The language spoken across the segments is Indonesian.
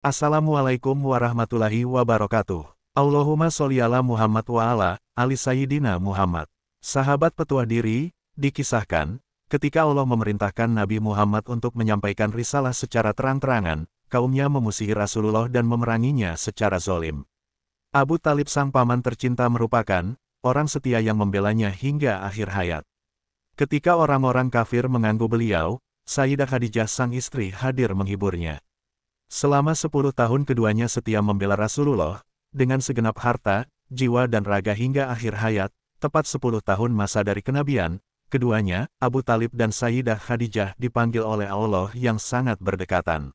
Assalamualaikum warahmatullahi wabarakatuh. Allahumma sholli ala Muhammad wa ala ali Sayyidina Muhammad. Sahabat petuah diri, dikisahkan, ketika Allah memerintahkan Nabi Muhammad untuk menyampaikan risalah secara terang-terangan, kaumnya memusuhi Rasulullah dan memeranginya secara zalim. Abu Talib sang paman tercinta merupakan orang setia yang membelanya hingga akhir hayat. Ketika orang-orang kafir mengganggu beliau, Sayyidah Khadijah sang istri hadir menghiburnya. Selama 10 tahun keduanya setia membela Rasulullah, dengan segenap harta, jiwa dan raga hingga akhir hayat, tepat 10 tahun masa dari kenabian, keduanya, Abu Talib dan Sayyidah Khadijah dipanggil oleh Allah yang sangat berdekatan.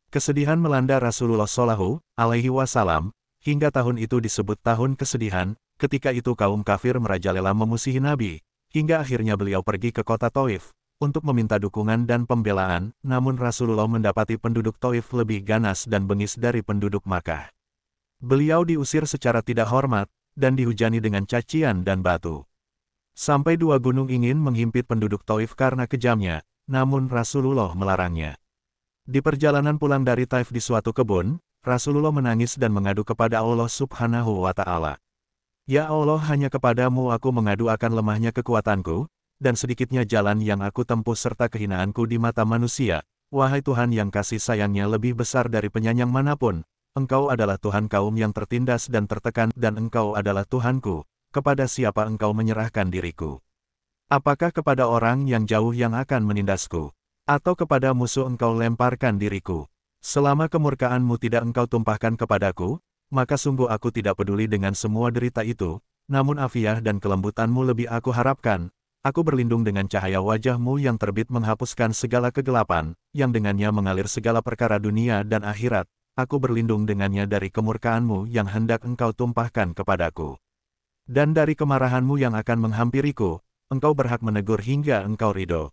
Kesedihan melanda Rasulullah Shallallahu Alaihi Wasallam, hingga tahun itu disebut tahun kesedihan, ketika itu kaum kafir merajalela memusuhi Nabi, hingga akhirnya beliau pergi ke kota Taif untuk meminta dukungan dan pembelaan, namun Rasulullah mendapati penduduk Taif lebih ganas dan bengis dari penduduk Makkah. Beliau diusir secara tidak hormat, dan dihujani dengan cacian dan batu. Sampai 2 gunung ingin menghimpit penduduk Taif karena kejamnya, namun Rasulullah melarangnya. Di perjalanan pulang dari Taif di suatu kebun, Rasulullah menangis dan mengadu kepada Allah Subhanahu wa Ta'ala. Ya Allah, hanya kepadamu aku mengadu akan lemahnya kekuatanku, dan sedikitnya jalan yang aku tempuh serta kehinaanku di mata manusia. Wahai Tuhan yang kasih sayangnya lebih besar dari penyayang manapun, Engkau adalah Tuhan kaum yang tertindas dan tertekan, dan Engkau adalah Tuhanku, kepada siapa Engkau menyerahkan diriku? Apakah kepada orang yang jauh yang akan menindasku? Atau kepada musuh Engkau lemparkan diriku? Selama kemurkaanmu tidak Engkau tumpahkan kepadaku, maka sungguh aku tidak peduli dengan semua derita itu, namun afiah dan kelembutanmu lebih aku harapkan. Aku berlindung dengan cahaya wajahmu yang terbit menghapuskan segala kegelapan, yang dengannya mengalir segala perkara dunia dan akhirat. Aku berlindung dengannya dari kemurkaanmu yang hendak Engkau tumpahkan kepadaku. Dan dari kemarahanmu yang akan menghampiriku, Engkau berhak menegur hingga Engkau ridho.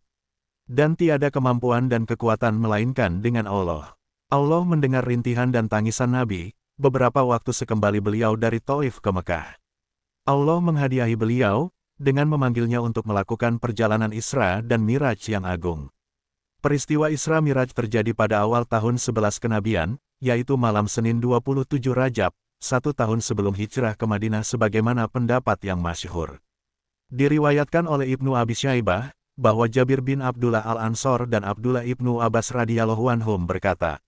Dan tiada kemampuan dan kekuatan melainkan dengan Allah. Allah mendengar rintihan dan tangisan Nabi, beberapa waktu sekembali beliau dari Taif ke Mekah. Allah menghadiahi beliau, dengan memanggilnya untuk melakukan perjalanan Isra dan Miraj yang agung. Peristiwa Isra Miraj terjadi pada awal tahun 11 kenabian, yaitu malam Senin 27 Rajab, 1 tahun sebelum hijrah ke Madinah sebagaimana pendapat yang masyhur. Diriwayatkan oleh Ibnu Abi Syaibah, bahwa Jabir bin Abdullah Al-Ansor dan Abdullah ibnu Abbas radhiyallahu anhum berkata,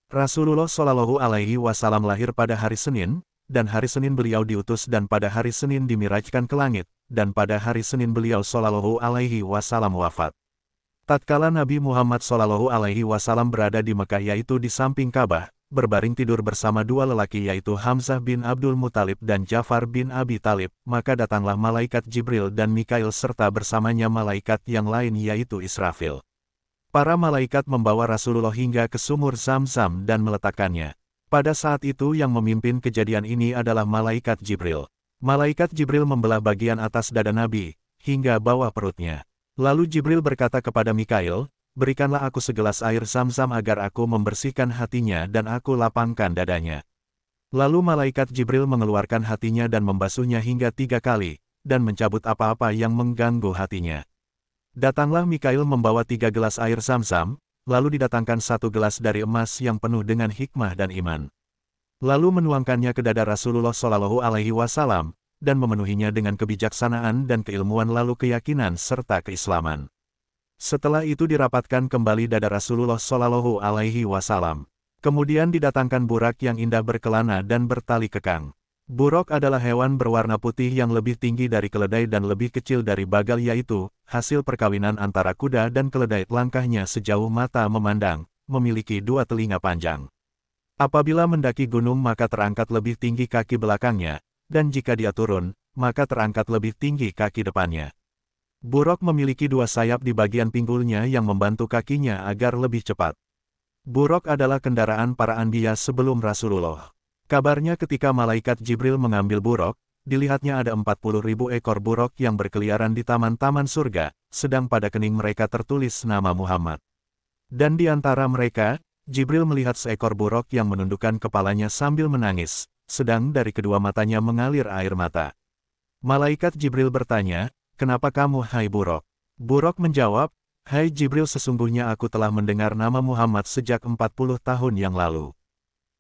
Rasulullah Shallallahu Alaihi Wasallam lahir pada hari Senin, dan hari Senin beliau diutus dan pada hari Senin dimirajkan ke langit, dan pada hari Senin beliau Shallallahu Alaihi Wasallam wafat. Tatkala Nabi Muhammad Shallallahu Alaihi Wasallam berada di Mekah yaitu di samping Ka'bah, berbaring tidur bersama 2 lelaki yaitu Hamzah bin Abdul Muthalib dan Ja'far bin Abi Talib, maka datanglah malaikat Jibril dan Mikail serta bersamanya malaikat yang lain yaitu Israfil. Para malaikat membawa Rasulullah hingga ke sumur Zam-Zam dan meletakkannya. Pada saat itu yang memimpin kejadian ini adalah malaikat Jibril. Malaikat Jibril membelah bagian atas dada Nabi, hingga bawah perutnya. Lalu Jibril berkata kepada Mikail, berikanlah aku segelas air Zam-Zam agar aku membersihkan hatinya dan aku lapangkan dadanya. Lalu malaikat Jibril mengeluarkan hatinya dan membasuhnya hingga 3 kali, dan mencabut apa-apa yang mengganggu hatinya. Datanglah Mikail membawa 3 gelas air Zam-Zam, lalu didatangkan 1 gelas dari emas yang penuh dengan hikmah dan iman. Lalu menuangkannya ke dada Rasulullah Shallallahu Alaihi Wasallam, dan memenuhinya dengan kebijaksanaan dan keilmuan lalu keyakinan serta keislaman. Setelah itu dirapatkan kembali dada Rasulullah Shallallahu Alaihi Wasallam. Kemudian didatangkan burak yang indah berkelana dan bertali kekang. Buruk adalah hewan berwarna putih yang lebih tinggi dari keledai dan lebih kecil dari bagal yaitu, hasil perkawinan antara kuda dan keledai. Langkahnya sejauh mata memandang, memiliki 2 telinga panjang. Apabila mendaki gunung maka terangkat lebih tinggi kaki belakangnya, dan jika dia turun, maka terangkat lebih tinggi kaki depannya. Buruk memiliki 2 sayap di bagian pinggulnya yang membantu kakinya agar lebih cepat. Buruk adalah kendaraan para anbiya sebelum Rasulullah. Kabarnya ketika malaikat Jibril mengambil buruk, dilihatnya ada 40.000 ekor buruk yang berkeliaran di taman-taman surga, sedang pada kening mereka tertulis nama Muhammad. Dan di antara mereka, Jibril melihat seekor buruk yang menundukkan kepalanya sambil menangis, sedang dari kedua matanya mengalir air mata. Malaikat Jibril bertanya, kenapa kamu hai buruk? Buruk menjawab, hai Jibril sesungguhnya aku telah mendengar nama Muhammad sejak 40 tahun yang lalu.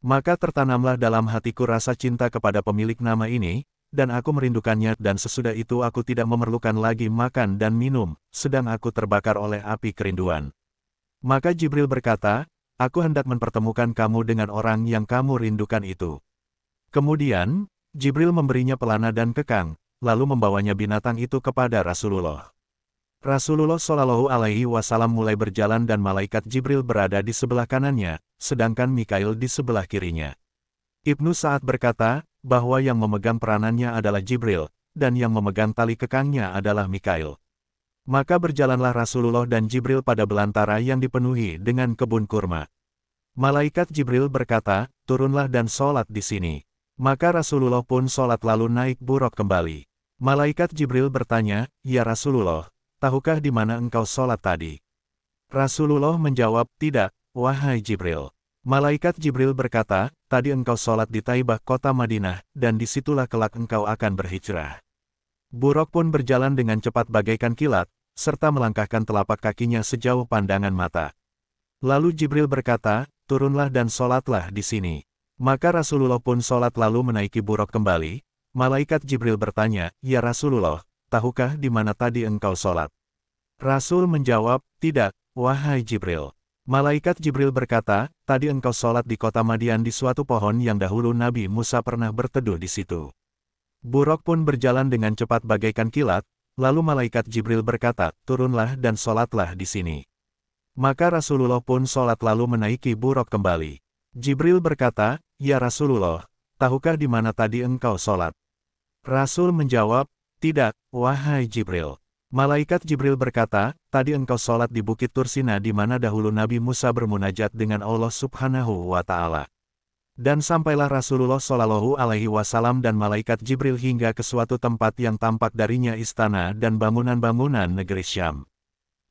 Maka tertanamlah dalam hatiku rasa cinta kepada pemilik nama ini, dan aku merindukannya dan sesudah itu aku tidak memerlukan lagi makan dan minum, sedang aku terbakar oleh api kerinduan. Maka Jibril berkata, aku hendak mempertemukan kamu dengan orang yang kamu rindukan itu. Kemudian, Jibril memberinya pelana dan kekang, lalu membawanya binatang itu kepada Rasulullah. Rasulullah Shallallahu Alaihi Wasallam mulai berjalan dan malaikat Jibril berada di sebelah kanannya, sedangkan Mikail di sebelah kirinya. Ibnu Sa'ad berkata, bahwa yang memegang peranannya adalah Jibril, dan yang memegang tali kekangnya adalah Mikail. Maka berjalanlah Rasulullah dan Jibril pada belantara yang dipenuhi dengan kebun kurma. Malaikat Jibril berkata, turunlah dan sholat di sini. Maka Rasulullah pun sholat lalu naik buruk kembali. Malaikat Jibril bertanya, ya Rasulullah, tahukah di mana engkau sholat tadi? Rasulullah menjawab, tidak, wahai Jibril. Malaikat Jibril berkata, tadi engkau sholat di Taibah kota Madinah, dan disitulah kelak engkau akan berhijrah. Buruk pun berjalan dengan cepat bagaikan kilat, serta melangkahkan telapak kakinya sejauh pandangan mata. Lalu Jibril berkata, turunlah dan sholatlah di sini. Maka Rasulullah pun sholat lalu menaiki buruk kembali. Malaikat Jibril bertanya, ya Rasulullah, tahukah di mana tadi engkau sholat? Rasul menjawab, tidak, wahai Jibril. Malaikat Jibril berkata, tadi engkau sholat di kota Madian di suatu pohon yang dahulu Nabi Musa pernah berteduh di situ. Buruk pun berjalan dengan cepat bagaikan kilat, lalu malaikat Jibril berkata, turunlah dan sholatlah di sini. Maka Rasulullah pun sholat lalu menaiki buruk kembali. Jibril berkata, ya Rasulullah, tahukah di mana tadi engkau sholat? Rasul menjawab, tidak, wahai Jibril. Malaikat Jibril berkata, tadi engkau sholat di Bukit Tursina di mana dahulu Nabi Musa bermunajat dengan Allah Subhanahu wa Ta'ala. Dan sampailah Rasulullah Shallallahu Alaihi Wasallam dan malaikat Jibril hingga ke suatu tempat yang tampak darinya istana dan bangunan-bangunan negeri Syam.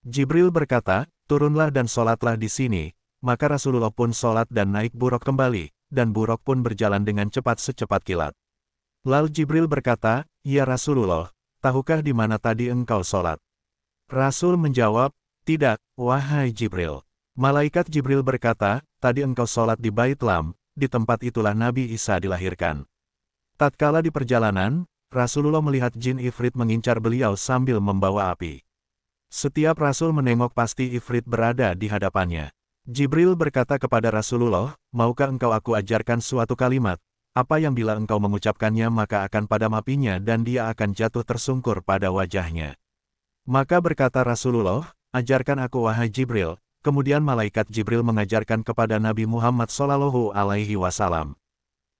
Jibril berkata, turunlah dan sholatlah di sini. Maka Rasulullah pun sholat dan naik buruk kembali, dan buruk pun berjalan dengan cepat secepat kilat. Lalu Jibril berkata, ya Rasulullah, tahukah di mana tadi engkau sholat? Rasul menjawab, tidak, wahai Jibril. Malaikat Jibril berkata, tadi engkau sholat di Bait Lam, di tempat itulah Nabi Isa dilahirkan. Tatkala di perjalanan, Rasulullah melihat jin Ifrit mengincar beliau sambil membawa api. Setiap Rasul menengok pasti Ifrit berada di hadapannya. Jibril berkata kepada Rasulullah, maukah engkau aku ajarkan suatu kalimat? Apa yang bila engkau mengucapkannya maka akan padam apinya dan dia akan jatuh tersungkur pada wajahnya. Maka berkata Rasulullah, ajarkan aku wahai Jibril. Kemudian malaikat Jibril mengajarkan kepada Nabi Muhammad Shallallahu Alaihi Wasallam.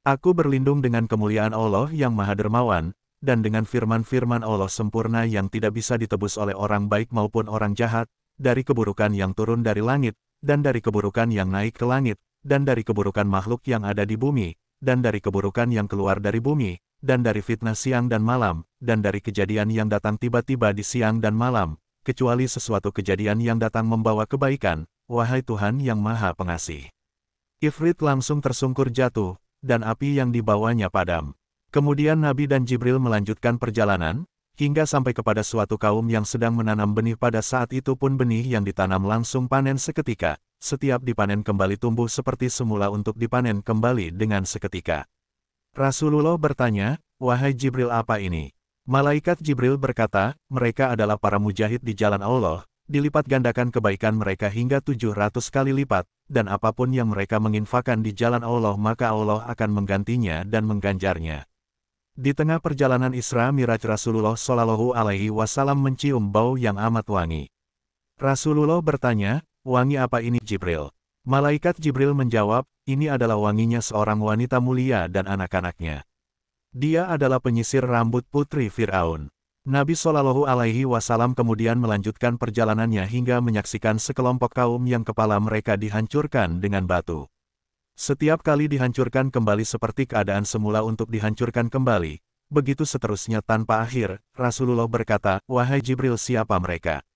Aku berlindung dengan kemuliaan Allah yang Maha Dermawan, dan dengan firman-firman Allah sempurna yang tidak bisa ditebus oleh orang baik maupun orang jahat, dari keburukan yang turun dari langit, dan dari keburukan yang naik ke langit, dan dari keburukan makhluk yang ada di bumi, dan dari keburukan yang keluar dari bumi, dan dari fitnah siang dan malam, dan dari kejadian yang datang tiba-tiba di siang dan malam, kecuali sesuatu kejadian yang datang membawa kebaikan, wahai Tuhan yang Maha Pengasih. Ifrit langsung tersungkur jatuh, dan api yang dibawanya padam. Kemudian Nabi dan Jibril melanjutkan perjalanan, hingga sampai kepada suatu kaum yang sedang menanam benih. Pada saat itu pun benih yang ditanam langsung panen seketika, setiap dipanen kembali tumbuh seperti semula untuk dipanen kembali dengan seketika. Rasulullah bertanya, wahai Jibril apa ini? Malaikat Jibril berkata, mereka adalah para mujahid di jalan Allah, dilipat gandakan kebaikan mereka hingga 700 kali lipat, dan apapun yang mereka menginfakkan di jalan Allah maka Allah akan menggantinya dan mengganjarnya. Di tengah perjalanan Isra Miraj Rasulullah Shallallahu Alaihi Wasallam mencium bau yang amat wangi. Rasulullah bertanya, wangi apa ini Jibril? Malaikat Jibril menjawab, ini adalah wanginya seorang wanita mulia dan anak-anaknya. Dia adalah penyisir rambut putri Fir'aun. Nabi Shallallahu Alaihi Wasallam kemudian melanjutkan perjalanannya hingga menyaksikan sekelompok kaum yang kepala mereka dihancurkan dengan batu. Setiap kali dihancurkan kembali seperti keadaan semula untuk dihancurkan kembali, begitu seterusnya tanpa akhir. Rasulullah berkata, wahai Jibril siapa mereka?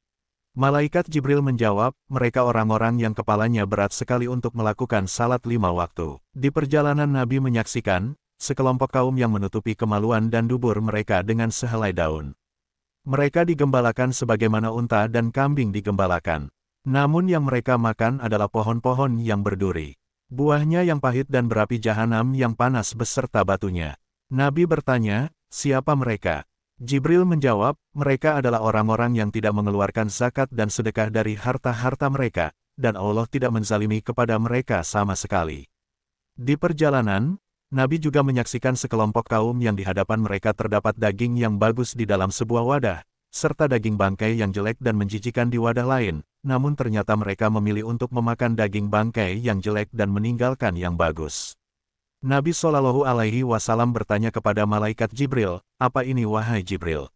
Malaikat Jibril menjawab, mereka orang-orang yang kepalanya berat sekali untuk melakukan salat 5 waktu. Di perjalanan Nabi menyaksikan, sekelompok kaum yang menutupi kemaluan dan dubur mereka dengan sehelai daun. Mereka digembalakan sebagaimana unta dan kambing digembalakan. Namun yang mereka makan adalah pohon-pohon yang berduri. Buahnya yang pahit dan berapi jahanam yang panas beserta batunya. Nabi bertanya, siapa mereka? Jibril menjawab, mereka adalah orang-orang yang tidak mengeluarkan zakat dan sedekah dari harta-harta mereka, dan Allah tidak menzalimi kepada mereka sama sekali. Di perjalanan, Nabi juga menyaksikan sekelompok kaum yang di hadapan mereka terdapat daging yang bagus di dalam sebuah wadah, serta daging bangkai yang jelek dan menjijikan di wadah lain, namun ternyata mereka memilih untuk memakan daging bangkai yang jelek dan meninggalkan yang bagus. Nabi Shallallahu Alaihi Wasallam bertanya kepada malaikat Jibril, apa ini wahai Jibril?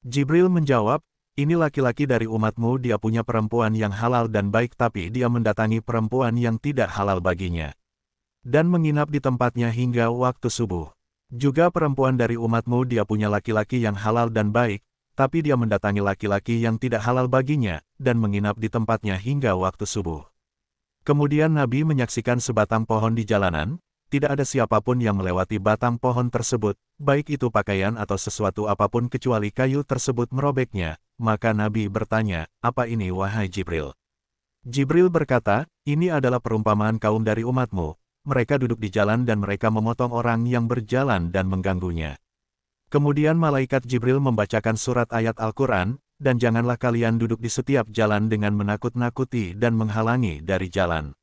Jibril menjawab, ini laki-laki dari umatmu, dia punya perempuan yang halal dan baik tapi dia mendatangi perempuan yang tidak halal baginya. Dan menginap di tempatnya hingga waktu subuh. Juga perempuan dari umatmu, dia punya laki-laki yang halal dan baik, tapi dia mendatangi laki-laki yang tidak halal baginya, dan menginap di tempatnya hingga waktu subuh. Kemudian Nabi menyaksikan sebatang pohon di jalanan, tidak ada siapapun yang melewati batang pohon tersebut, baik itu pakaian atau sesuatu apapun kecuali kayu tersebut merobeknya, maka Nabi bertanya, apa ini wahai Jibril? Jibril berkata, ini adalah perumpamaan kaum dari umatmu, mereka duduk di jalan dan mereka memotong orang yang berjalan dan mengganggunya. Kemudian malaikat Jibril membacakan surat ayat Al-Quran, dan janganlah kalian duduk di setiap jalan dengan menakut-nakuti dan menghalangi dari jalan.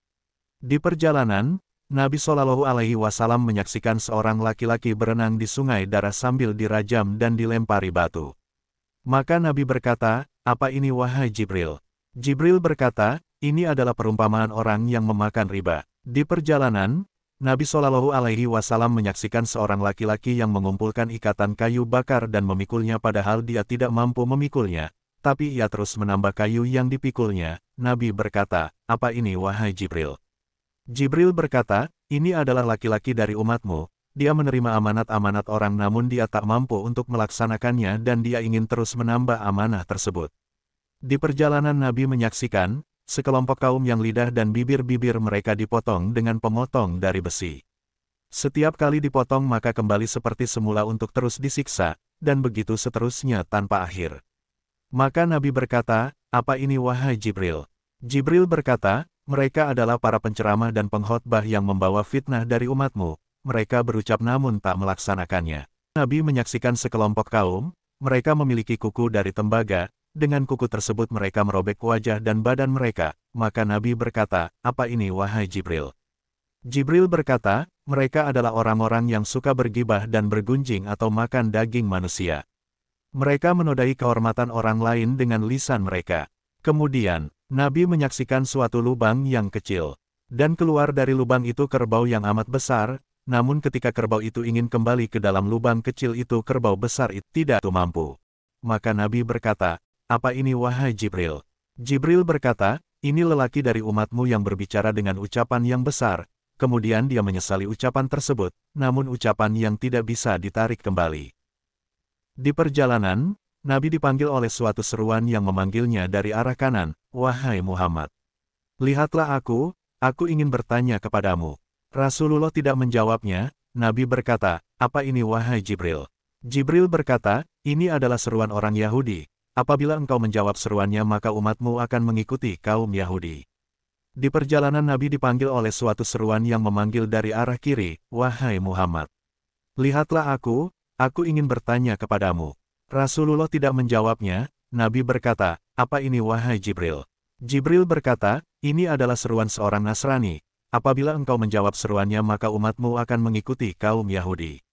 Di perjalanan, Nabi Shallallahu Alaihi Wasallam menyaksikan seorang laki-laki berenang di sungai darah sambil dirajam dan dilempari batu. Maka Nabi berkata, apa ini wahai Jibril? Jibril berkata, ini adalah perumpamaan orang yang memakan riba. Di perjalanan, Nabi Shallallahu Alaihi Wasallam menyaksikan seorang laki-laki yang mengumpulkan ikatan kayu bakar dan memikulnya padahal dia tidak mampu memikulnya, tapi ia terus menambah kayu yang dipikulnya. Nabi berkata, apa ini wahai Jibril? Jibril berkata, ini adalah laki-laki dari umatmu, dia menerima amanat-amanat orang namun dia tak mampu untuk melaksanakannya dan dia ingin terus menambah amanah tersebut. Di perjalanan Nabi menyaksikan, sekelompok kaum yang lidah dan bibir-bibir mereka dipotong dengan pemotong dari besi. Setiap kali dipotong maka kembali seperti semula untuk terus disiksa, dan begitu seterusnya tanpa akhir. Maka Nabi berkata, apa ini wahai Jibril? Jibril berkata, mereka adalah para penceramah dan pengkhotbah yang membawa fitnah dari umatmu, mereka berucap namun tak melaksanakannya. Nabi menyaksikan sekelompok kaum, mereka memiliki kuku dari tembaga, dengan kuku tersebut mereka merobek wajah dan badan mereka, maka Nabi berkata, apa ini wahai Jibril? Jibril berkata, mereka adalah orang-orang yang suka bergibah dan bergunjing atau makan daging manusia. Mereka menodai kehormatan orang lain dengan lisan mereka. Kemudian, Nabi menyaksikan suatu lubang yang kecil, dan keluar dari lubang itu kerbau yang amat besar, namun ketika kerbau itu ingin kembali ke dalam lubang kecil itu kerbau besar itu tidak mampu. Maka Nabi berkata, apa ini wahai Jibril? Jibril berkata, ini lelaki dari umatmu yang berbicara dengan ucapan yang besar, kemudian dia menyesali ucapan tersebut, namun ucapan yang tidak bisa ditarik kembali. Di perjalanan, Nabi dipanggil oleh suatu seruan yang memanggilnya dari arah kanan, wahai Muhammad. Lihatlah aku ingin bertanya kepadamu. Rasulullah tidak menjawabnya, Nabi berkata, apa ini wahai Jibril? Jibril berkata, ini adalah seruan orang Yahudi, apabila engkau menjawab seruannya maka umatmu akan mengikuti kaum Yahudi. Di perjalanan Nabi dipanggil oleh suatu seruan yang memanggil dari arah kiri, wahai Muhammad. Lihatlah aku ingin bertanya kepadamu. Rasulullah tidak menjawabnya, Nabi berkata, apa ini wahai Jibril? Jibril berkata, ini adalah seruan seorang Nasrani, apabila engkau menjawab seruannya maka umatmu akan mengikuti kaum Yahudi.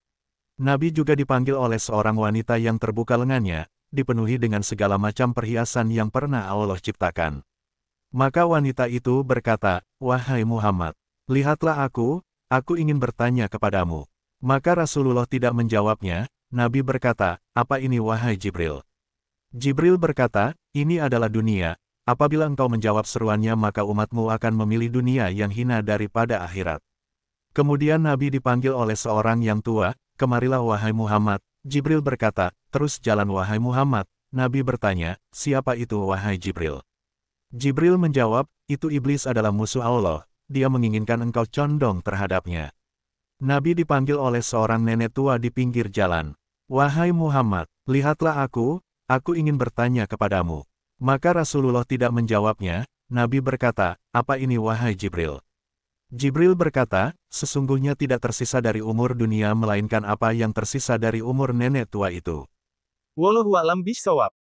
Nabi juga dipanggil oleh seorang wanita yang terbuka lengannya, dipenuhi dengan segala macam perhiasan yang pernah Allah ciptakan. Maka wanita itu berkata, wahai Muhammad, lihatlah aku ingin bertanya kepadamu. Maka Rasulullah tidak menjawabnya. Nabi berkata, apa ini wahai Jibril? Jibril berkata, ini adalah dunia, apabila engkau menjawab seruannya maka umatmu akan memilih dunia yang hina daripada akhirat. Kemudian Nabi dipanggil oleh seorang yang tua, kemarilah wahai Muhammad. Jibril berkata, terus jalan wahai Muhammad. Nabi bertanya, siapa itu wahai Jibril? Jibril menjawab, itu iblis adalah musuh Allah, dia menginginkan engkau condong terhadapnya. Nabi dipanggil oleh seorang nenek tua di pinggir jalan. Wahai Muhammad, lihatlah aku ingin bertanya kepadamu. Maka Rasulullah tidak menjawabnya, Nabi berkata, apa ini wahai Jibril? Jibril berkata, sesungguhnya tidak tersisa dari umur dunia melainkan apa yang tersisa dari umur nenek tua itu. Wallahu a'lam bishawab.